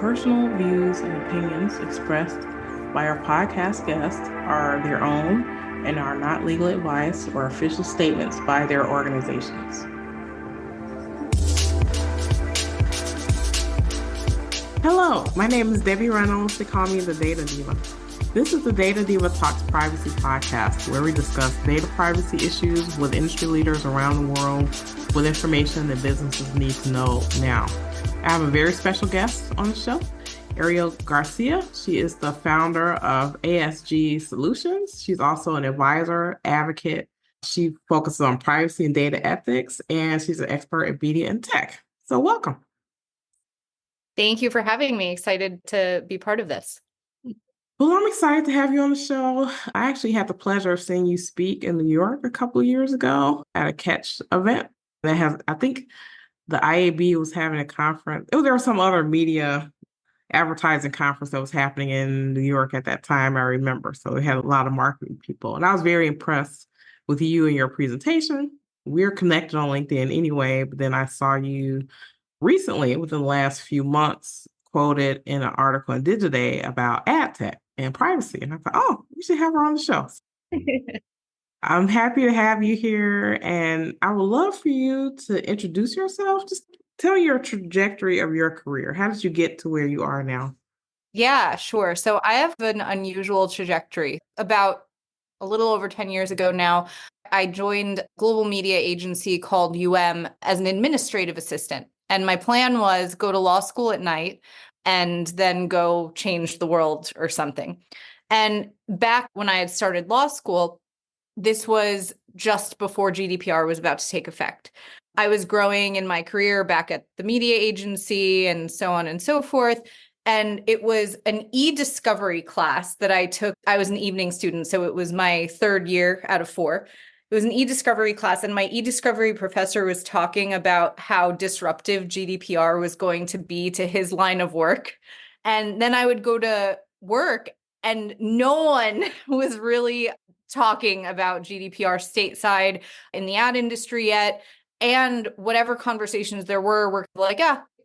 personal views and opinions expressed by our podcast guests are their own and are not legal advice or official statements by their organizations. Hello, my name is Debbie Reynolds. They call me the Data Diva. This is the Data Diva Talks Privacy podcast, where we discuss data privacy issues with industry leaders around the world with information that businesses need to know now. I have a very special guest on the show, Arielle Garcia. She is the founder of ASG Solutions. She's also an advisor, advocate. She focuses on privacy and data ethics, and she's an expert in media and tech. So welcome. Thank you for having me. Excited to be part of this. Well, I'm excited to have you on the show. I actually had the pleasure of seeing you speak in New York a couple of years ago at a Catch event. I think the IAB was having a conference. There was some other media advertising conference that was happening in New York at that time, I remember. So it had a lot of marketing people. And I was very impressed with you and your presentation. We're connected on LinkedIn anyway, but then I saw you recently, within the last few months, quoted in an article in Digiday about ad tech and privacy. And I thought, oh, we should have her on the show. I'm happy to have you here. And I would love for you to introduce yourself. Just tell your trajectory of your career. How did you get to where you are now? Yeah, sure. So I have an unusual trajectory. About a little over 10 years ago now, I joined a global media agency called as an administrative assistant. And my plan was go to law school at night and then go change the world or something. And back when I had started law school, this was just before GDPR was about to take effect. I was growing in my career back at the media agency and so on and so forth. And it was an e-discovery class that I took. I was an evening student, so it was my third year out of 4. It was an e-discovery class, and my e-discovery professor was talking about how disruptive GDPR was going to be to his line of work. And then I would go to work, and no one was really talking about GDPR stateside in the ad industry yet. And whatever conversations there were like,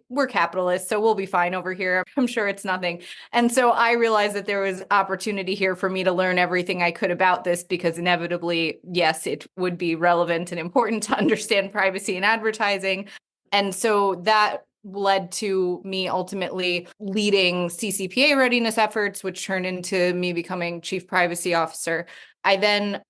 we're capitalists, so we'll be fine over here. I'm sure it's nothing. And so I realized that there was opportunity here for me to learn everything I could about this, because inevitably, yes, it would be relevant and important to understand privacy in advertising. And so that led to me ultimately leading CCPA readiness efforts, which turned into me becoming chief privacy officer. I then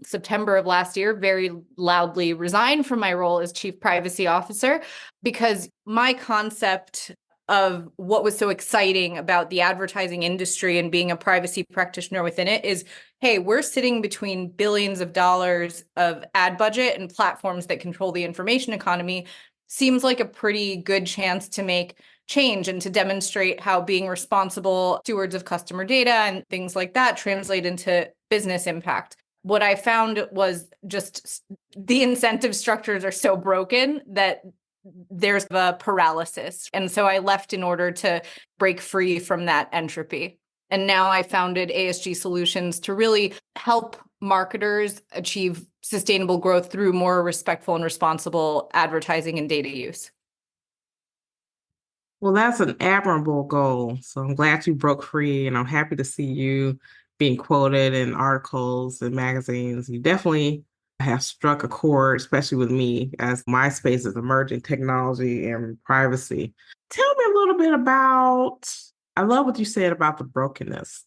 September of last year, very loudly resigned from my role as chief privacy officer, because my concept of what was so exciting about the advertising industry and being a privacy practitioner within it is, hey, we're sitting between billions of dollars of ad budget and platforms that control the information economy. Seems like a pretty good chance to make change and to demonstrate how being responsible stewards of customer data and things like that translate into business impact. What I found was just the incentive structures are so broken that there's a paralysis. And so I left in order to break free from that entropy. And now I founded ASG Solutions to really help marketers achieve sustainable growth through more respectful and responsible advertising and data use. Well, that's an admirable goal. So I'm glad you broke free, and I'm happy to see you being quoted in articles and magazines. You definitely have struck a chord, especially with me, as my space is emerging technology and privacy. Tell me a little bit I love what you said about the brokenness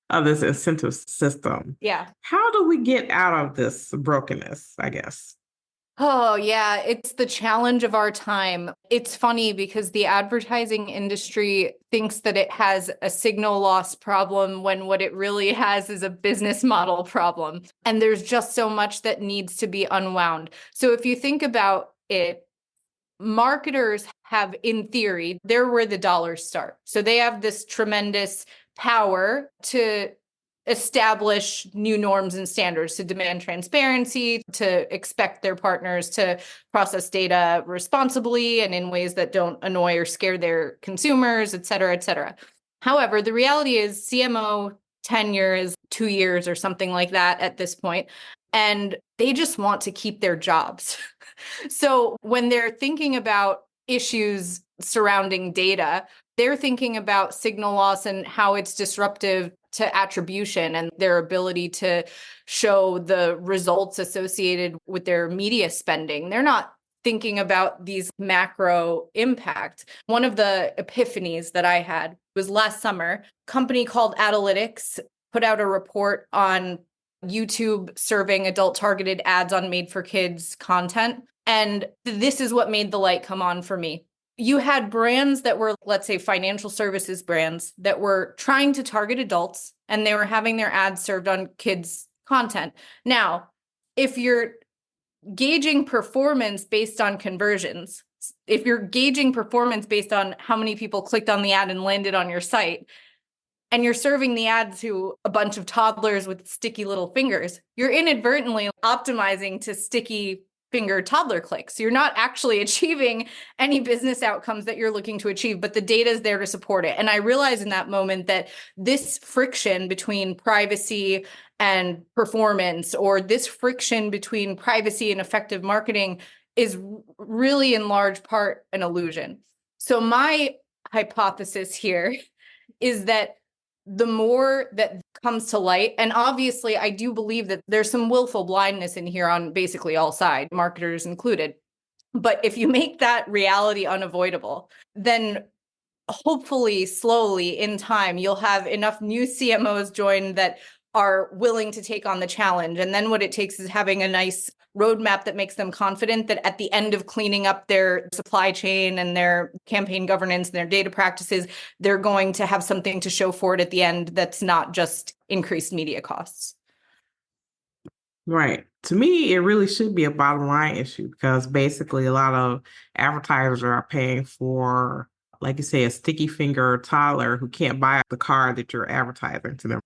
of this incentive system. Yeah. How do we get out of this brokenness, I guess? Oh, yeah, it's the challenge of our time. It's funny because the advertising industry thinks that it has a signal loss problem when what it really has is a business model problem. And there's just so much that needs to be unwound. So if you think about it, marketers have, in theory, they're where the dollars start. So they have this tremendous power to establish new norms and standards, to demand transparency, to expect their partners to process data responsibly and in ways that don't annoy or scare their consumers, et cetera, et cetera. However, the reality is CMO tenure is 2 years or something like that at this point, and they just want to keep their jobs. So when they're thinking about issues surrounding data. They're thinking about signal loss and how it's disruptive to attribution and their ability to show the results associated with their media spending. They're not thinking about these macro impact. One of the epiphanies that I had was last summer. A company called Analytics put out a report on YouTube serving adult targeted ads on made for kids content. And this is what made the light come on for me. You had brands that were, let's say, financial services brands that were trying to target adults, and they were having their ads served on kids' content. Now, if you're gauging performance based on conversions, if you're gauging performance based on how many people clicked on the ad and landed on your site, and you're serving the ad to a bunch of toddlers with sticky little fingers, you're inadvertently optimizing to sticky finger toddler clicks. You're not actually achieving any business outcomes that you're looking to achieve, but the data is there to support it. And I realized in that moment that this friction between privacy and performance, or this friction between privacy and effective marketing, is really in large part an illusion. So my hypothesis here is that the more that comes to light, and obviously I do believe that there's some willful blindness in here on basically all sides, marketers included. But if you make that reality unavoidable, then hopefully slowly in time, you'll have enough new CMOs join that are willing to take on the challenge. And then what it takes is having a nice roadmap that makes them confident that at the end of cleaning up their supply chain and their campaign governance and their data practices, they're going to have something to show for it at the end that's not just increased media costs. Right. To me, it really should be a bottom line issue because basically a lot of advertisers are paying for, like you say, a sticky finger toddler who can't buy the car that you're advertising to them.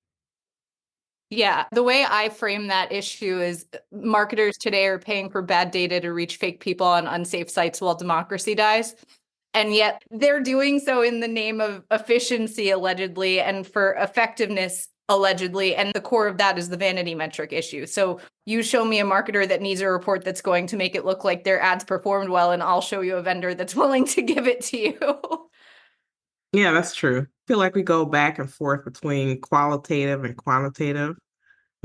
Yeah, the way I frame that issue is marketers today are paying for bad data to reach fake people on unsafe sites while democracy dies. And yet they're doing so in the name of efficiency, allegedly, and for effectiveness, allegedly. And the core of that is the vanity metric issue. So you show me a marketer that needs a report that's going to make it look like their ads performed well, and I'll show you a vendor that's willing to give it to you. Yeah, that's true. I feel like we go back and forth between qualitative and quantitative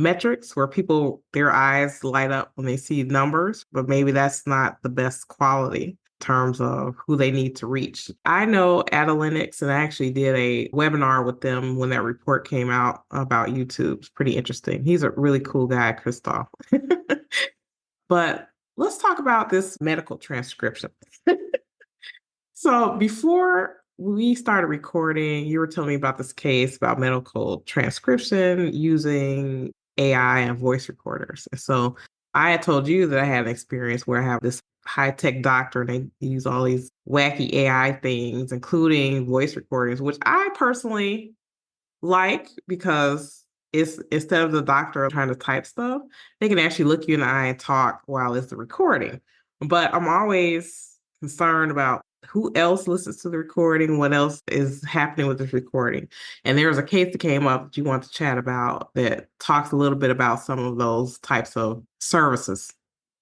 metrics where people, their eyes light up when they see numbers, but maybe that's not the best quality in terms of who they need to reach. I know Analytics, and I actually did a webinar with them when that report came out about YouTube. It's pretty interesting. He's a really cool guy, Christoph. But let's talk about this medical transcription. So before we started recording, you were telling me about this case about medical transcription using AI and voice recorders. So I had told you that I had an experience where I have this high-tech doctor and they use all these wacky AI things, including voice recordings, which I personally like because it's instead of the doctor trying to type stuff, they can actually look you in the eye and talk while it's the recording. But I'm always concerned about who else listens to the recording, what else is happening with this recording. And there was a case that came up that you want to chat about that talks a little bit about some of those types of services.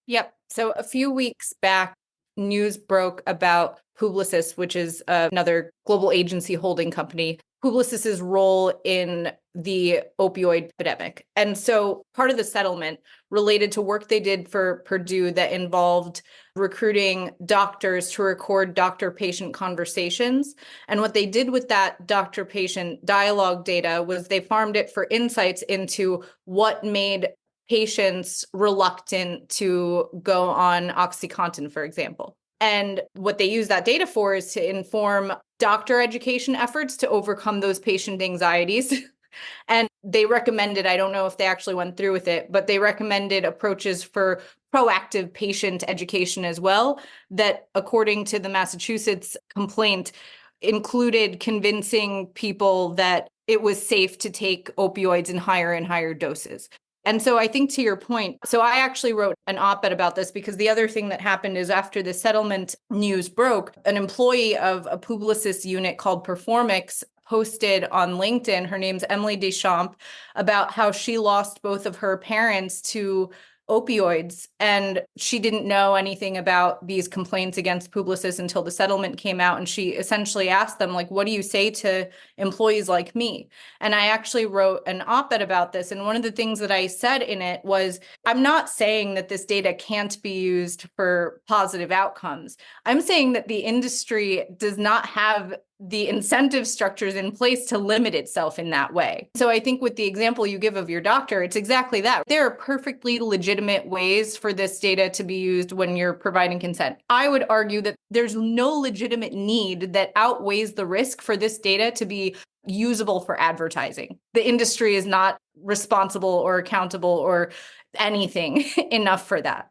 Yep. So a few weeks back, news broke about Publicis, which is another global agency holding company, Publicis's role in the opioid epidemic. And so part of the settlement related to work they did for Purdue that involved recruiting doctors to record doctor-patient conversations. And what they did with that doctor-patient dialogue data was they farmed it for insights into what made patients reluctant to go on OxyContin, for example. And what they use that data for is to inform doctor education efforts to overcome those patient anxieties. And they recommended, I don't know if they actually went through with it, but they recommended approaches for proactive patient education as well, that according to the Massachusetts complaint, included convincing people that it was safe to take opioids in higher and higher doses. And so I think to your point, so I actually wrote an op-ed about this because the other thing that happened is after the settlement news broke, an employee of a Publicis unit called Performix posted on LinkedIn, her name's Emily Deschamps, about how she lost both of her parents to opioids, and she didn't know anything about these complaints against Publicis until the settlement came out. And she essentially asked them, like, what do you say to employees like me? And I actually wrote an op-ed about this. And one of the things that I said in it was, I'm not saying that this data can't be used for positive outcomes. I'm saying that the industry does not have the incentive structures in place to limit itself in that way. So I think with the example you give of your doctor, it's exactly that. There are perfectly legitimate ways for this data to be used when you're providing consent. I would argue that there's no legitimate need that outweighs the risk for this data to be usable for advertising. The industry is not responsible or accountable or anything enough for that.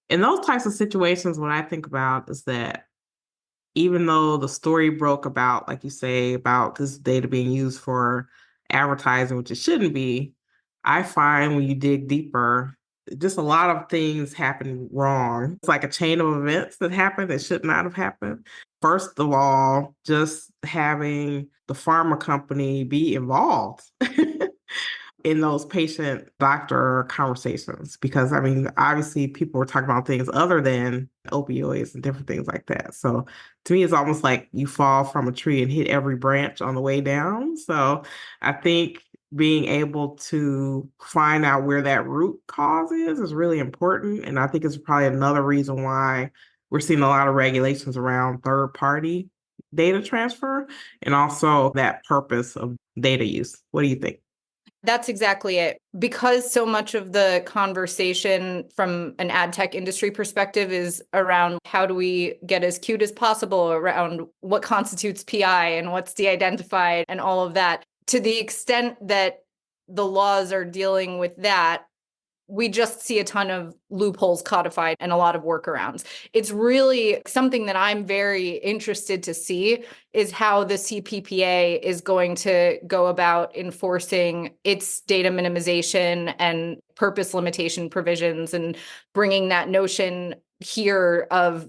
In those types of situations, what I think about is that even though the story broke about, like you say, about this data being used for advertising, which it shouldn't be, I find when you dig deeper, just a lot of things happen wrong. It's like a chain of events that happened that should not have happened. First of all, just having the pharma company be involved in those patient doctor conversations, because I mean, obviously people were talking about things other than opioids and different things like that. So to me, it's almost like you fall from a tree and hit every branch on the way down. So I think being able to find out where that root cause is really important. And I think it's probably another reason why we're seeing a lot of regulations around third party data transfer and also that purpose of data use. What do you think? That's exactly it. Because so much of the conversation from an ad tech industry perspective is around how do we get as cute as possible, around what constitutes PI and what's de-identified and all of that. To the extent that the laws are dealing with that, we just see a ton of loopholes codified and a lot of workarounds. It's really something that I'm very interested to see is how the CPPA is going to go about enforcing its data minimization and purpose limitation provisions and bringing that notion here of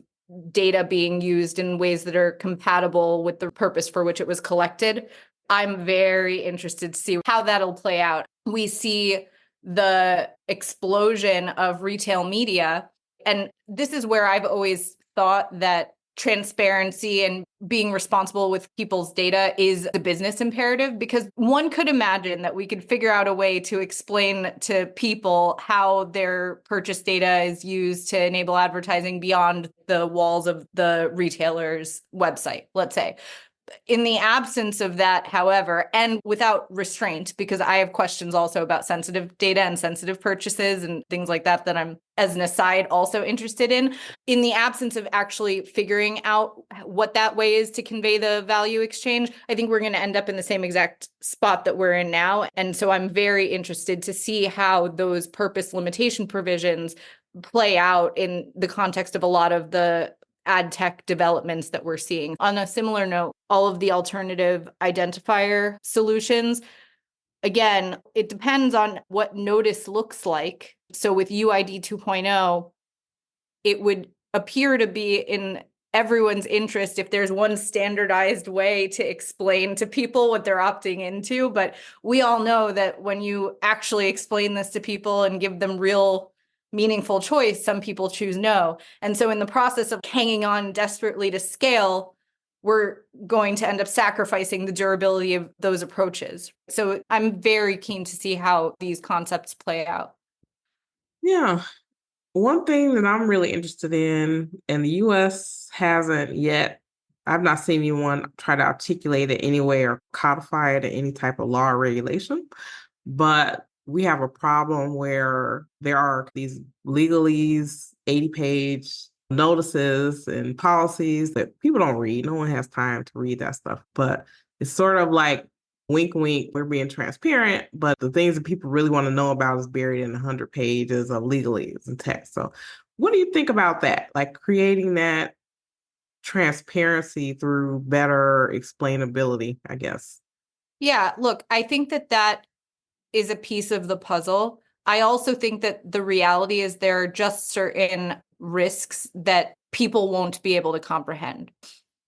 data being used in ways that are compatible with the purpose for which it was collected. I'm very interested to see how that'll play out. We see the explosion of retail media. And this is where I've always thought that transparency and being responsible with people's data is the business imperative, because one could imagine that we could figure out a way to explain to people how their purchase data is used to enable advertising beyond the walls of the retailer's website, let's say. In the absence of that, however, and without restraint, because I have questions also about sensitive data and sensitive purchases and things like that, that I'm, as an aside, also interested in the absence of actually figuring out what that way is to convey the value exchange, I think we're going to end up in the same exact spot that we're in now. And so I'm very interested to see how those purpose limitation provisions play out in the context of a lot of the ad tech developments that we're seeing. On a similar note, all of the alternative identifier solutions, again, it depends on what notice looks like. So with UID 2.0, it would appear to be in everyone's interest if there's one standardized way to explain to people what they're opting into. But we all know that when you actually explain this to people and give them real meaningful choice, some people choose no. And so in the process of hanging on desperately to scale, we're going to end up sacrificing the durability of those approaches. So I'm very keen to see how these concepts play out. Yeah. One thing that I'm really interested in, and the US hasn't yet, I've not seen anyone try to articulate it anyway or codify it in any type of law or regulation, but we have a problem where there are these legalese, 80-page notices and policies that people don't read. No one has time to read that stuff, but it's sort of like wink, wink, we're being transparent, but the things that people really want to know about is buried in 100 pages of legalese and text. So what do you think about that? Like creating that transparency through better explainability, I guess. Yeah, look, I think that that is a piece of the puzzle. I also think that the reality is there are just certain risks that people won't be able to comprehend.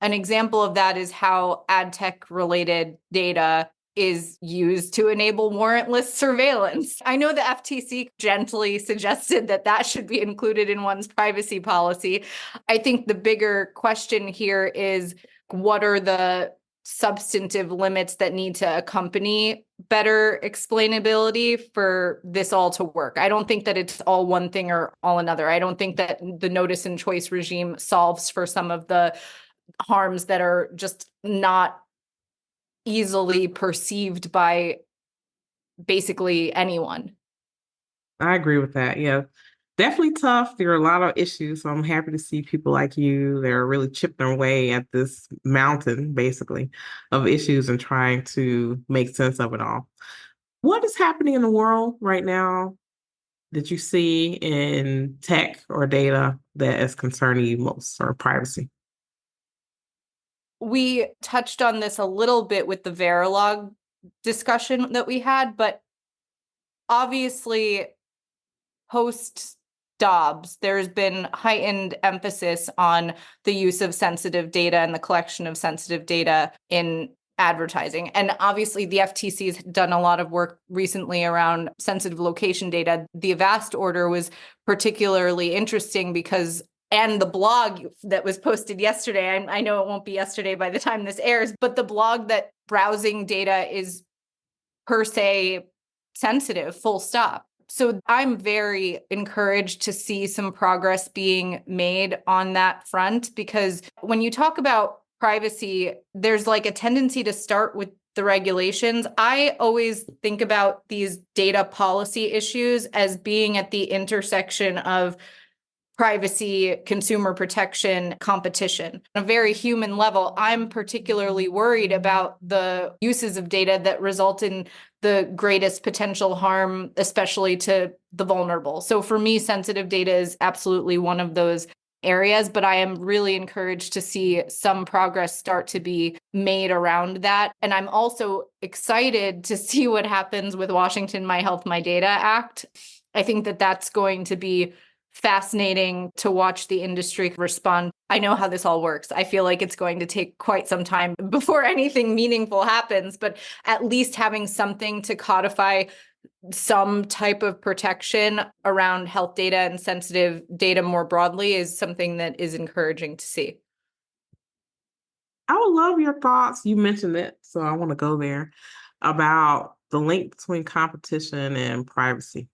An example of that is how ad tech related data is used to enable warrantless surveillance. I know the FTC gently suggested that that should be included in one's privacy policy. I think the bigger question here is, what are the substantive limits that need to accompany better explainability for this all to work? I don't think that it's all one thing or all another. I don't think that the notice and choice regime solves for some of the harms that are just not easily perceived by basically anyone. I agree with that. Yeah. Definitely tough. There are a lot of issues. So I'm happy to see people like you that are really chipping away at this mountain, basically, of issues and trying to make sense of it all. What is happening in the world right now that you see in tech or data that is concerning you most, or privacy? We touched on this a little bit with the Verilog discussion that we had, but obviously post Dobbs, there's been heightened emphasis on the use of sensitive data and the collection of sensitive data in advertising. And obviously, the FTC has done a lot of work recently around sensitive location data. The Avast order was particularly interesting because, and the blog that was posted yesterday, I know it won't be yesterday by the time this airs, but the blog that browsing data is per se sensitive, full stop. So I'm very encouraged to see some progress being made on that front, because when you talk about privacy, there's like a tendency to start with the regulations. I always think about these data policy issues as being at the intersection of privacy, consumer protection, competition. On a very human level, I'm particularly worried about the uses of data that result in the greatest potential harm, especially to the vulnerable. So for me, sensitive data is absolutely one of those areas, but I am really encouraged to see some progress start to be made around that. And I'm also excited to see what happens with Washington My Health, My Data Act. I think that that's going to be fascinating to watch the industry respond. I know how this all works. I feel like it's going to take quite some time before anything meaningful happens, but at least having something to codify some type of protection around health data and sensitive data more broadly is something that is encouraging to see. I would love your thoughts. You mentioned it, so I want to go there about the link between competition and privacy.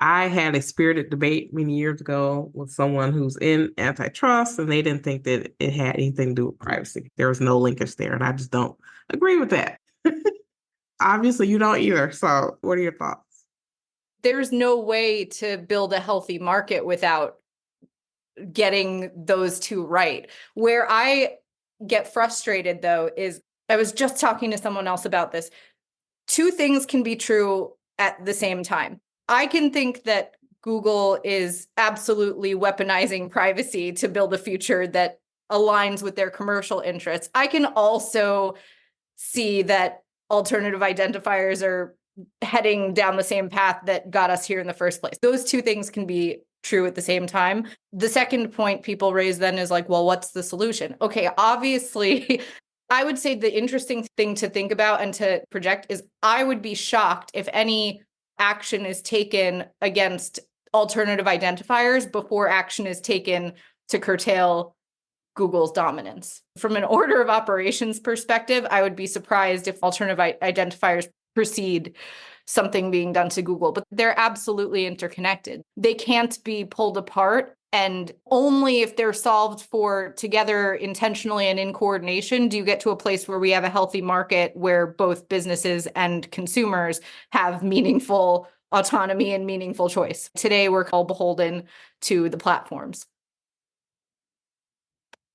I had a spirited debate many years ago with someone who's in antitrust, and they didn't think that it had anything to do with privacy. There was no linkage there, and I just don't agree with that. Obviously, you don't either. So, what are your thoughts? There's no way to build a healthy market without getting those two right. Where I get frustrated, though, is I was just talking to someone else about this. Two things can be true at the same time. I can think that Google is absolutely weaponizing privacy to build a future that aligns with their commercial interests. I can also see that alternative identifiers are heading down the same path that got us here in the first place. Those two things can be true at the same time. The second point people raise then is like, well, what's the solution? Okay, obviously, I would say the interesting thing to think about and to project is I would be shocked if any action is taken against alternative identifiers before action is taken to curtail Google's dominance. From an order of operations perspective, I would be surprised if alternative identifiers precede something being done to Google, but they're absolutely interconnected. They can't be pulled apart. And only if they're solved for together intentionally and in coordination do you get to a place where we have a healthy market where both businesses and consumers have meaningful autonomy and meaningful choice. Today, we're all beholden to the platforms.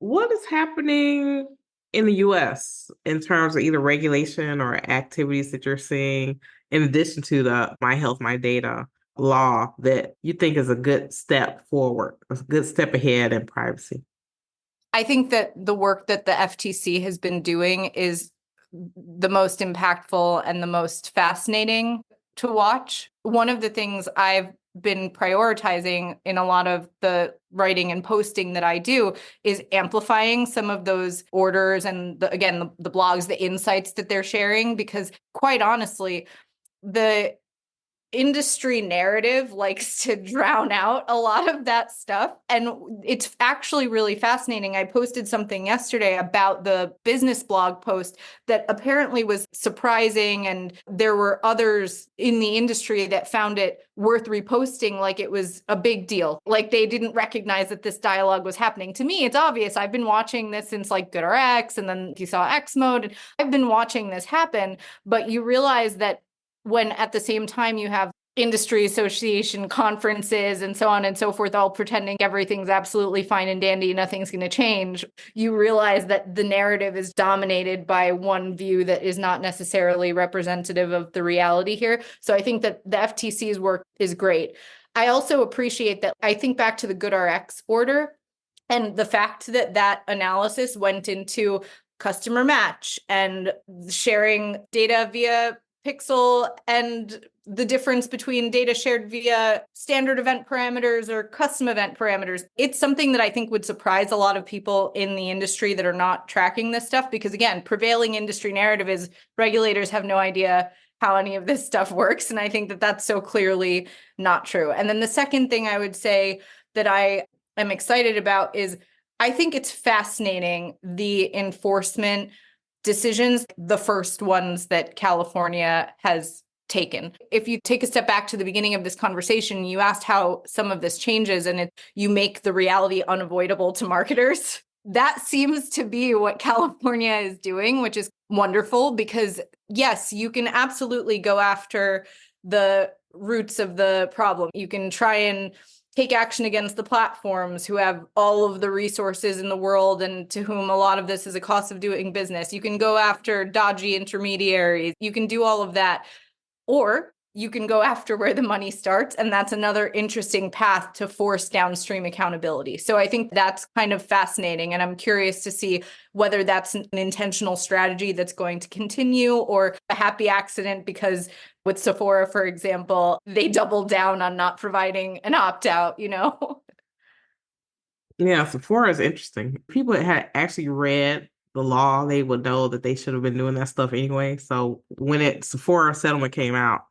What is happening in the US in terms of either regulation or activities that you're seeing in addition to the My Health, My Data law that you think is a good step forward, a good step ahead in privacy? I think that the work that the FTC has been doing is the most impactful and the most fascinating to watch. One of the things I've been prioritizing in a lot of the writing and posting that I do is amplifying some of those orders and the blogs, the insights that they're sharing, because quite honestly, the industry narrative likes to drown out a lot of that stuff. And it's actually really fascinating. I posted something yesterday about the business blog post that apparently was surprising. And there were others in the industry that found it worth reposting like it was a big deal. Like they didn't recognize that this dialogue was happening. To me, it's obvious. I've been watching this since like GoodRx, and then you saw X mode. And I've been watching this happen, but you realize that when at the same time you have industry association conferences and so on and so forth, all pretending everything's absolutely fine and dandy, nothing's going to change, you realize that the narrative is dominated by one view that is not necessarily representative of the reality here. So I think that the FTC's work is great. I also appreciate that. I think back to the GoodRx order and the fact that that analysis went into customer match and sharing data via Pixel and the difference between data shared via standard event parameters or custom event parameters. It's something that I think would surprise a lot of people in the industry that are not tracking this stuff, because again, prevailing industry narrative is regulators have no idea how any of this stuff works. And I think that that's so clearly not true. And then the second thing I would say that I am excited about is I think it's fascinating, the enforcement decisions, the first ones that California has taken. If you take a step back to the beginning of this conversation, you asked how some of this changes and you make the reality unavoidable to marketers. That seems to be what California is doing, which is wonderful, because yes, you can absolutely go after the roots of the problem. You can try and take action against the platforms who have all of the resources in the world and to whom a lot of this is a cost of doing business. You can go after dodgy intermediaries. You can do all of that. Or you can go after where the money starts. And that's another interesting path to force downstream accountability. So I think that's kind of fascinating. And I'm curious to see whether that's an intentional strategy that's going to continue or a happy accident, because with Sephora, for example, they doubled down on not providing an opt-out, you know? Yeah, Sephora is interesting. People that had actually read the law, they would know that they should have been doing that stuff anyway. So when Sephora settlement came out,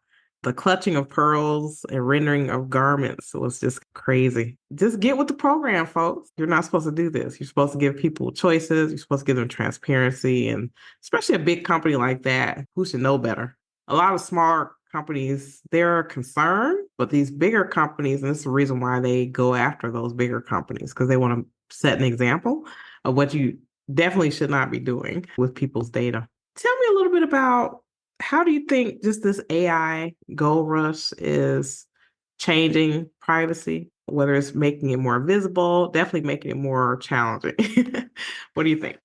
the clutching of pearls and rendering of garments was just crazy. Just get with the program, folks. You're not supposed to do this. You're supposed to give people choices. You're supposed to give them transparency. And especially a big company like that, who should know better? A lot of smaller companies, they're concerned, but these bigger companies, and this is the reason why they go after those bigger companies, because they want to set an example of what you definitely should not be doing with people's data. Tell me a little bit about, how do you think just this AI gold rush is changing privacy, whether it's making it more visible, definitely making it more challenging? What do you think?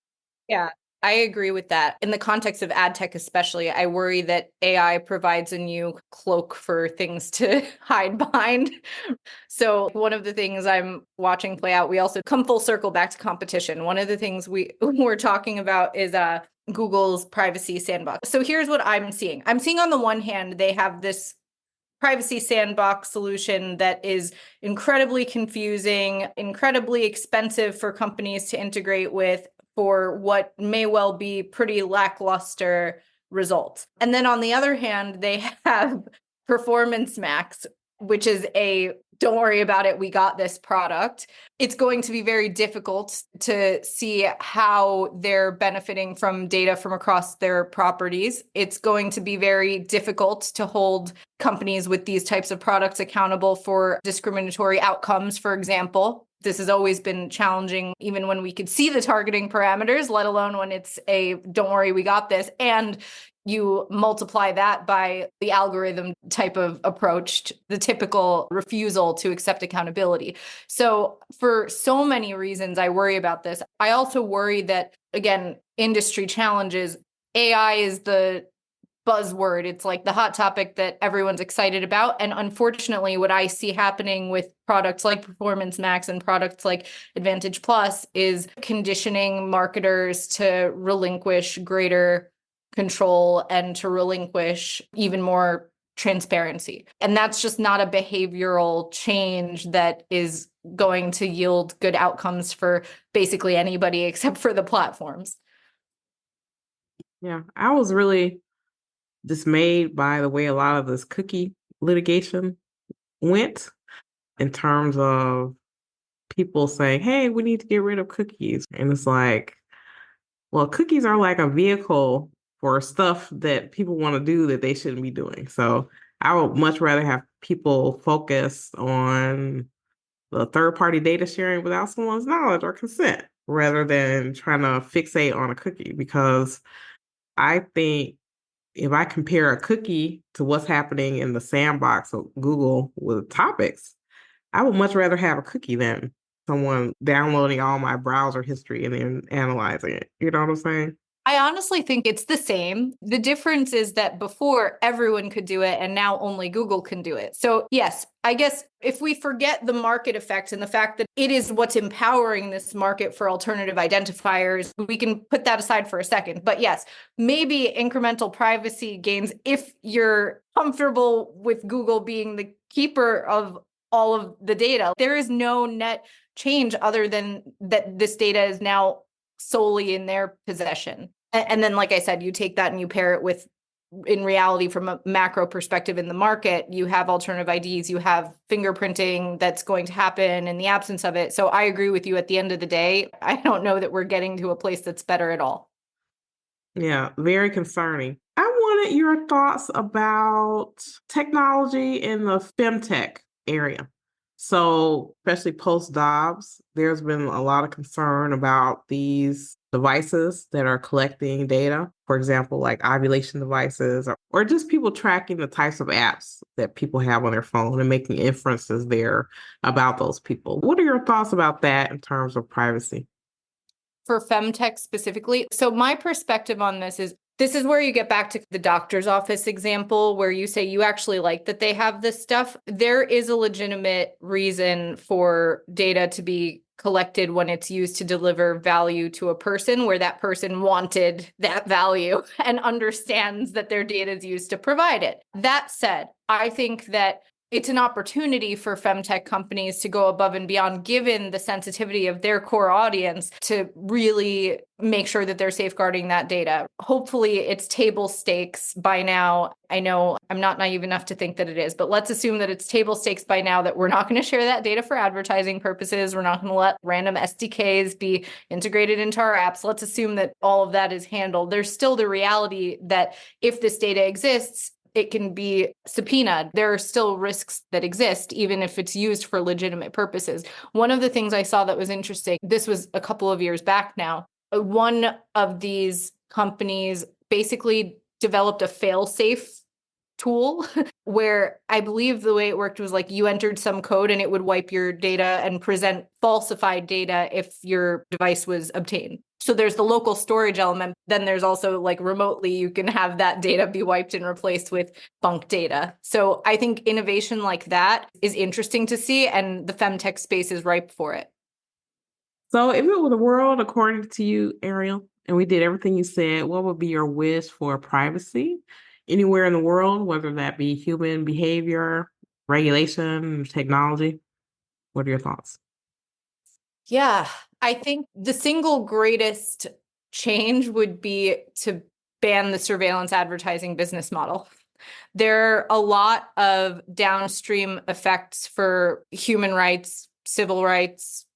Yeah, I agree with that. In the context of ad tech, especially, I worry that AI provides a new cloak for things to hide behind. So one of the things I'm watching play out, we also come full circle back to competition. One of the things we're talking about is Google's privacy sandbox. So here's what I'm seeing. I'm seeing on the one hand, they have this privacy sandbox solution that is incredibly confusing, incredibly expensive for companies to integrate with, for what may well be pretty lackluster results. And then on the other hand, they have Performance Max, which is a don't worry about it, we got this product. It's going to be very difficult to see how they're benefiting from data from across their properties. It's going to be very difficult to hold companies with these types of products accountable for discriminatory outcomes, for example. This has always been challenging, even when we could see the targeting parameters, let alone when it's a don't worry, we got this. And you multiply that by the algorithm type of approach, the typical refusal to accept accountability. So for so many reasons, I worry about this. I also worry that, again, industry challenges, AI is the buzzword. It's like the hot topic that everyone's excited about. And unfortunately, what I see happening with products like Performance Max and products like Advantage Plus is conditioning marketers to relinquish greater control and to relinquish even more transparency. And that's just not a behavioral change that is going to yield good outcomes for basically anybody except for the platforms. Yeah, I was really dismayed by the way a lot of this cookie litigation went in terms of people saying, hey, we need to get rid of cookies. And it's like, well, cookies are like a vehicle for stuff that people want to do that they shouldn't be doing. So I would much rather have people focus on the third party data sharing without someone's knowledge or consent rather than trying to fixate on a cookie. Because I think if I compare a cookie to what's happening in the sandbox of Google with topics, I would much rather have a cookie than someone downloading all my browser history and then analyzing it. You know what I'm saying? I honestly think it's the same. The difference is that before everyone could do it and now only Google can do it. So yes, I guess if we forget the market effect and the fact that it is what's empowering this market for alternative identifiers, we can put that aside for a second. But yes, maybe incremental privacy gains if you're comfortable with Google being the keeper of all of the data. There is no net change other than that this data is now solely in their possession. And then, like I said, you take that and you pair it with, in reality, from a macro perspective in the market, you have alternative IDs, you have fingerprinting that's going to happen in the absence of it. So I agree with you. At the end of the day, I don't know that we're getting to a place that's better at all. Yeah, very concerning. I wanted your thoughts about technology in the femtech area. So, especially post Dobbs, there's been a lot of concern about these devices that are collecting data. For example, like ovulation devices, or just people tracking the types of apps that people have on their phone and making inferences there about those people. What are your thoughts about that in terms of privacy? For femtech specifically, so my perspective on this is where you get back to the doctor's office example where you say you actually like that they have this stuff. There is a legitimate reason for data to be collected when it's used to deliver value to a person where that person wanted that value and understands that their data is used to provide it. That said, I think that it's an opportunity for femtech companies to go above and beyond, given the sensitivity of their core audience, to really make sure that they're safeguarding that data. Hopefully, it's table stakes by now. I know I'm not naive enough to think that it is, but let's assume that it's table stakes by now that we're not going to share that data for advertising purposes. We're not going to let random SDKs be integrated into our apps. Let's assume that all of that is handled. There's still the reality that if this data exists, it can be subpoenaed. There are still risks that exist, even if it's used for legitimate purposes. One of the things I saw that was interesting, this was a couple of years back now, one of these companies basically developed a fail-safe tool where I believe the way it worked was like you entered some code and it would wipe your data and present falsified data if your device was obtained. So there's the local storage element. Then there's also like remotely, you can have that data be wiped and replaced with bunk data. So I think innovation like that is interesting to see, and the femtech space is ripe for it. So, if it were the world according to you, Arielle, and we did everything you said, what would be your wish for privacy anywhere in the world, whether that be human behavior, regulation, technology? What are your thoughts? Yeah, I think the single greatest change would be to ban the surveillance advertising business model. There are a lot of downstream effects for human rights, civil rights,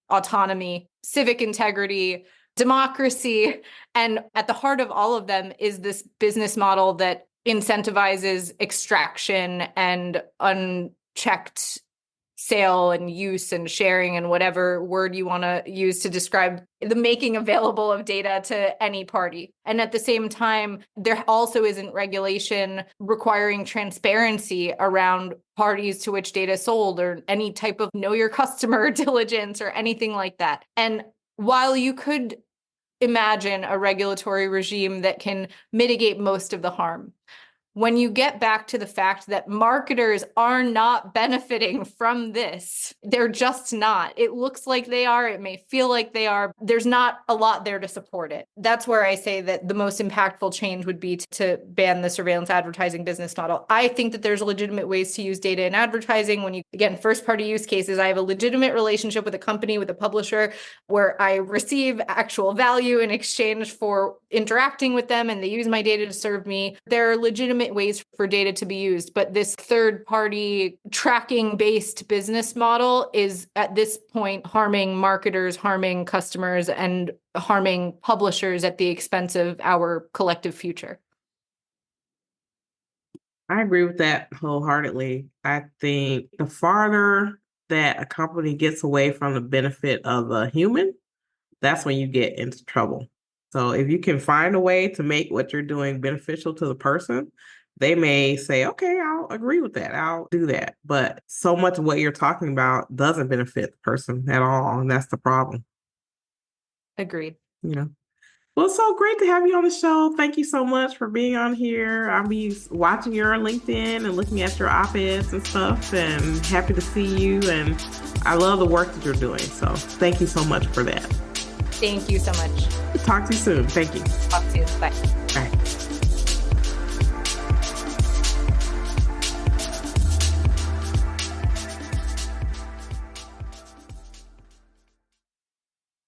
autonomy, civic integrity, democracy. And at the heart of all of them is this business model that incentivizes extraction and unchecked sale and use and sharing and whatever word you want to use to describe the making available of data to any party. And at the same time, there also isn't regulation requiring transparency around parties to which data is sold or any type of know your customer diligence or anything like that. And while you could imagine a regulatory regime that can mitigate most of the harm, when you get back to the fact that marketers are not benefiting from this, they're just not. It looks like they are. It may feel like they are. There's not a lot there to support it. That's where I say that the most impactful change would be to ban the surveillance advertising business model. I think that there's legitimate ways to use data in advertising. When you, again, first-party use cases, I have a legitimate relationship with a company, with a publisher, where I receive actual value in exchange for interacting with them, and they use my data to serve me. There are legitimate ways for data to be used, but this third-party tracking-based business model is at this point harming marketers, harming customers, and harming publishers at the expense of our collective future. I agree with that wholeheartedly. I think the farther that a company gets away from the benefit of a human, that's when you get into trouble. So if you can find a way to make what you're doing beneficial to the person, they may say, okay, I'll agree with that. I'll do that. But so much of what you're talking about doesn't benefit the person at all. And that's the problem. Agreed. Well, it's so great to have you on the show. Thank you so much for being on here. I'll be watching your LinkedIn and looking at your op-eds and stuff, and happy to see you. And I love the work that you're doing. So thank you so much for that. Thank you so much. Talk to you soon. Thank you. Talk to you. Bye. Bye.